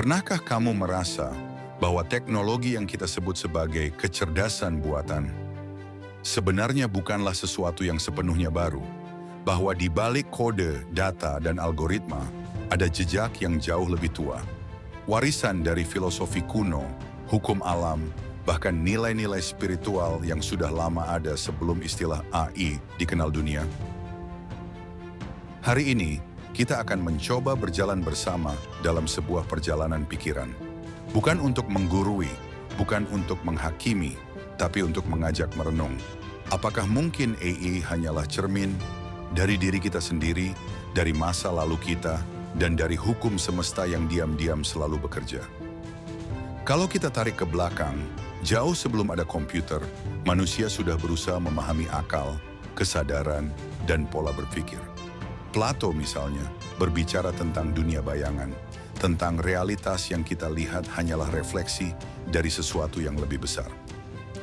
Pernahkah kamu merasa bahwa teknologi yang kita sebut sebagai kecerdasan buatan sebenarnya bukanlah sesuatu yang sepenuhnya baru? Bahwa di balik kode, data, dan algoritma ada jejak yang jauh lebih tua. Warisan dari filosofi kuno, hukum alam, bahkan nilai-nilai spiritual yang sudah lama ada sebelum istilah AI dikenal dunia. Hari ini, kita akan mencoba berjalan bersama dalam sebuah perjalanan pikiran. Bukan untuk menggurui, bukan untuk menghakimi, tapi untuk mengajak merenung. Apakah mungkin AI hanyalah cermin dari diri kita sendiri, dari masa lalu kita, dan dari hukum semesta yang diam-diam selalu bekerja? Kalau kita tarik ke belakang, jauh sebelum ada komputer, manusia sudah berusaha memahami akal, kesadaran, dan pola berpikir. Plato misalnya berbicara tentang dunia bayangan, tentang realitas yang kita lihat hanyalah refleksi dari sesuatu yang lebih besar.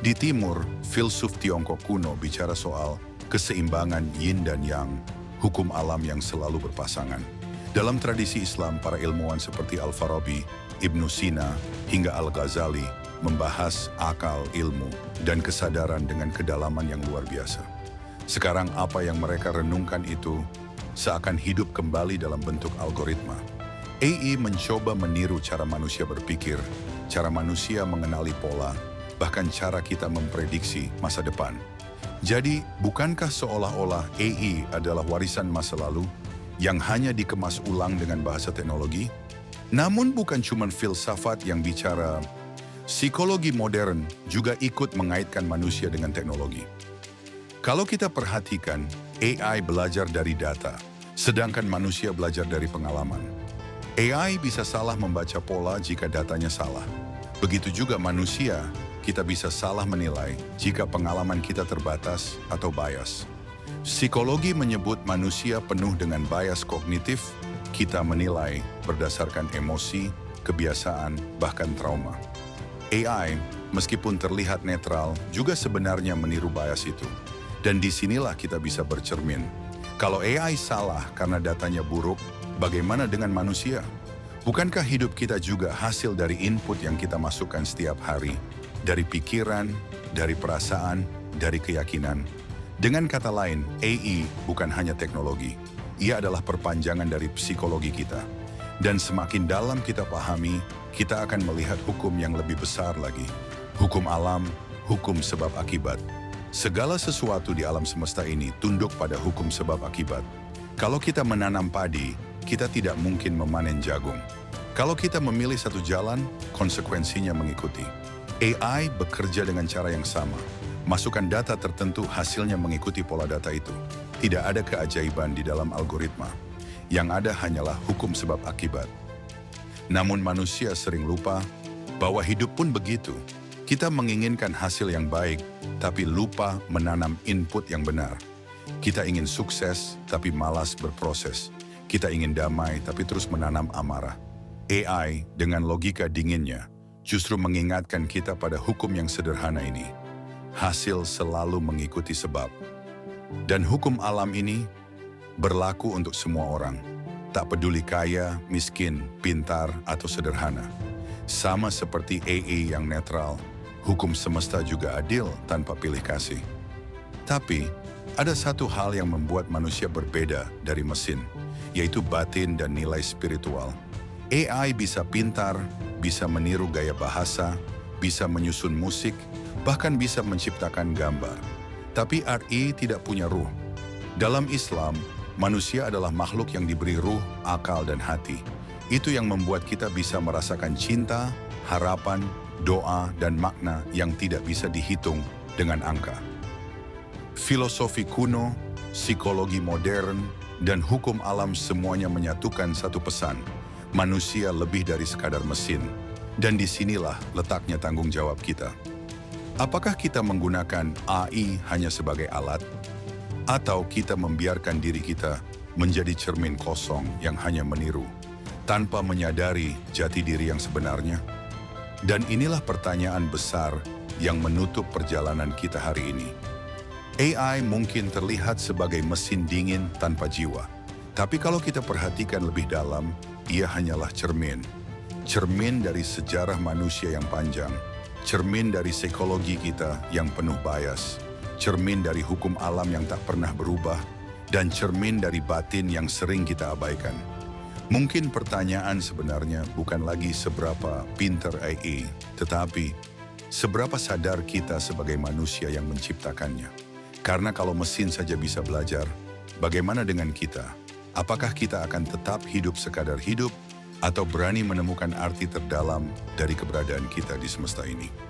Di timur, filsuf Tiongkok kuno bicara soal keseimbangan yin dan yang, hukum alam yang selalu berpasangan. Dalam tradisi Islam, para ilmuwan seperti Al-Farabi, Ibnu Sina, hingga Al-Ghazali membahas akal, ilmu, dan kesadaran dengan kedalaman yang luar biasa. Sekarang apa yang mereka renungkan itu seakan hidup kembali dalam bentuk algoritma. AI mencoba meniru cara manusia berpikir, cara manusia mengenali pola, bahkan cara kita memprediksi masa depan. Jadi, bukankah seolah-olah AI adalah warisan masa lalu yang hanya dikemas ulang dengan bahasa teknologi? Namun bukan cuma filsafat yang bicara, psikologi modern juga ikut mengaitkan manusia dengan teknologi. Kalau kita perhatikan, AI belajar dari data, sedangkan manusia belajar dari pengalaman. AI bisa salah membaca pola jika datanya salah. Begitu juga manusia, kita bisa salah menilai jika pengalaman kita terbatas atau bias. Psikologi menyebut manusia penuh dengan bias kognitif, kita menilai berdasarkan emosi, kebiasaan, bahkan trauma. AI, meskipun terlihat netral, juga sebenarnya meniru bias itu. Dan disinilah kita bisa bercermin. Kalau AI salah karena datanya buruk, bagaimana dengan manusia? Bukankah hidup kita juga hasil dari input yang kita masukkan setiap hari? Dari pikiran, dari perasaan, dari keyakinan. Dengan kata lain, AI bukan hanya teknologi. Ia adalah perpanjangan dari psikologi kita. Dan semakin dalam kita pahami, kita akan melihat hukum yang lebih besar lagi. Hukum alam, hukum sebab akibat. Segala sesuatu di alam semesta ini tunduk pada hukum sebab akibat. Kalau kita menanam padi, kita tidak mungkin memanen jagung. Kalau kita memilih satu jalan, konsekuensinya mengikuti. AI bekerja dengan cara yang sama. Masukkan data tertentu, hasilnya mengikuti pola data itu. Tidak ada keajaiban di dalam algoritma. Yang ada hanyalah hukum sebab akibat. Namun manusia sering lupa bahwa hidup pun begitu. Kita menginginkan hasil yang baik, tapi lupa menanam input yang benar. Kita ingin sukses, tapi malas berproses. Kita ingin damai, tapi terus menanam amarah. AI dengan logika dinginnya justru mengingatkan kita pada hukum yang sederhana ini. Hasil selalu mengikuti sebab. Dan hukum alam ini berlaku untuk semua orang. Tak peduli kaya, miskin, pintar, atau sederhana. Sama seperti AI yang netral, hukum semesta juga adil tanpa pilih kasih. Tapi, ada satu hal yang membuat manusia berbeda dari mesin, yaitu batin dan nilai spiritual. AI bisa pintar, bisa meniru gaya bahasa, bisa menyusun musik, bahkan bisa menciptakan gambar. Tapi AI tidak punya ruh. Dalam Islam, manusia adalah makhluk yang diberi ruh, akal, dan hati. Itu yang membuat kita bisa merasakan cinta, harapan, doa, dan makna yang tidak bisa dihitung dengan angka. Filosofi kuno, psikologi modern, dan hukum alam semuanya menyatukan satu pesan. Manusia lebih dari sekadar mesin. Dan disinilah letaknya tanggung jawab kita. Apakah kita menggunakan AI hanya sebagai alat? Atau kita membiarkan diri kita menjadi cermin kosong yang hanya meniru, tanpa menyadari jati diri yang sebenarnya? Dan inilah pertanyaan besar yang menutup perjalanan kita hari ini. AI mungkin terlihat sebagai mesin dingin tanpa jiwa. Tapi kalau kita perhatikan lebih dalam, ia hanyalah cermin. cermin dari sejarah manusia yang panjang, cermin dari psikologi kita yang penuh bias, cermin dari hukum alam yang tak pernah berubah, dan cermin dari batin yang sering kita abaikan. Mungkin pertanyaan sebenarnya bukan lagi seberapa pintar AI, tetapi seberapa sadar kita sebagai manusia yang menciptakannya. Karena kalau mesin saja bisa belajar, bagaimana dengan kita? Apakah kita akan tetap hidup sekadar hidup, atau berani menemukan arti terdalam dari keberadaan kita di semesta ini?